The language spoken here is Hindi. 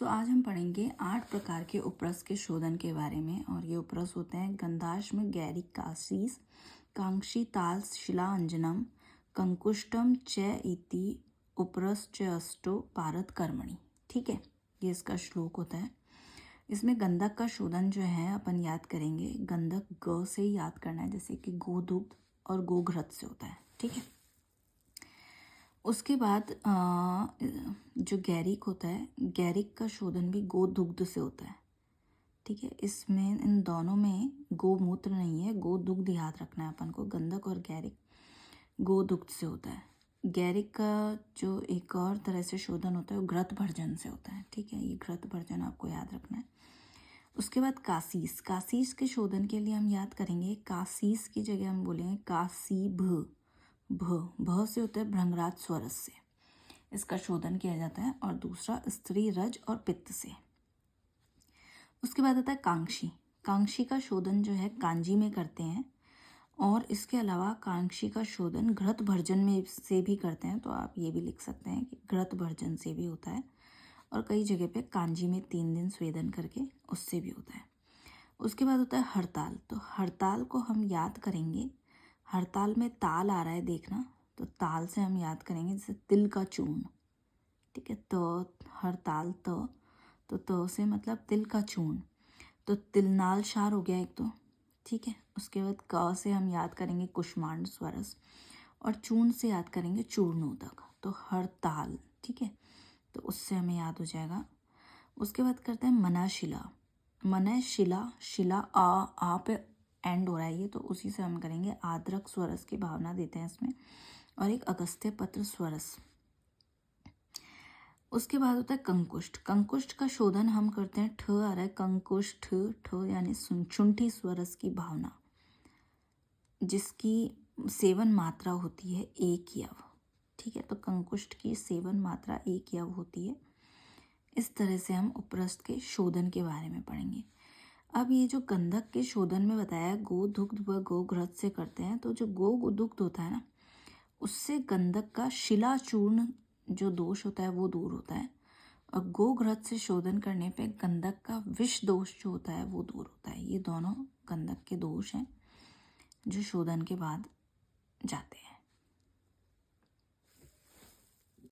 आज हम पढ़ेंगे 8 प्रकार के उपरस के शोधन के बारे में। और ये उपरस होते हैं गंधाश्म गैरिक कासीस कांक्षी ताल शिला अंजनम कंकुष्टम च इति उपरस च अष्टो पारत कर्मणि। ठीक है, ये इसका श्लोक होता है। इसमें गंधक का शोधन जो है अपन याद करेंगे, गंधक ग से ही याद करना है, जैसे कि गोदुग्ध और गोघृत से होता है। ठीक है, उसके बाद जो गैरिक होता है, गैरिक का शोधन भी गोदुग्ध से होता है। ठीक है, इसमें इन दोनों में गोमूत्र नहीं है, गोदुग्ध याद रखना है अपन को। गंधक और गैरिक गोदुग्ध से होता है। गैरिक का जो एक और तरह से शोधन होता है वो घृत भर्जन से होता है। ठीक है, ये घृत भर्जन आपको याद रखना है। उसके बाद कासीस, कासीस के शोधन के लिए हम याद करेंगे, कासीस की जगह हम बोलेंगे कासी भ भ से होता है भृंगराज स्वरस से, इसका शोधन किया जाता है। और दूसरा स्त्री रज और पित्त से। उसके बाद आता है कांक्षी। कांक्षी का शोधन जो है कांजी में करते हैं, और इसके अलावा कांक्षी का शोधन घृत भर्जन में से भी करते हैं। तो आप ये भी लिख सकते हैं कि घृत भर्जन से भी होता है, और कई जगह पे कांजी में 3 दिन स्वेदन करके उससे भी होता है। उसके बाद होता है हड़ताल। तो हड़ताल को हम याद करेंगे, हड़ताल में ताल आ रहा है देखना, तो ताल से हम याद करेंगे जैसे तिल का चूर्ण। ठीक है, तो हड़ताल तो त से मतलब तिल का चूर्ण, तो तिलनाल शार हो गया एक तो। ठीक है, उसके बाद क से हम याद करेंगे कुष्मांड स्वरस, और चूर्ण से याद करेंगे चूर्णोदक। तो हड़ताल, ठीक है, तो उससे हमें याद हो जाएगा। उसके बाद करते हैं मनाशिला। मनय शिला, शिला आ पे एंड हो रहा है ये, तो उसी से हम करेंगे आद्रक स्वरस की भावना देते हैं इसमें, और एक अगस्त्य पत्र स्वरस। उसके बाद होता है कंकुष्ट। कंकुष्ट का शोधन हम करते हैं, ठ आ रहा है कंकुष्ठ, ठ यानी शुंठी स्वरस की भावना, जिसकी सेवन मात्रा होती है एक यव। ठीक है, तो कंकुष्ट की सेवन मात्रा एक यव होती है। इस तरह से हम उपरस्त के शोधन के बारे में पढ़ेंगे। अब ये जो गंधक के शोधन में बताया गोदुग्ध व गोघृत से करते हैं, तो जो गोदुग्ध होता है ना, उससे गंधक का शिलाचूर्ण जो दोष होता है वो दूर होता है, और गोघृत से शोधन करने पे गंधक का विष दोष जो होता है वो दूर होता है। ये दोनों गंधक के दोष हैं जो शोधन के बाद जाते हैं।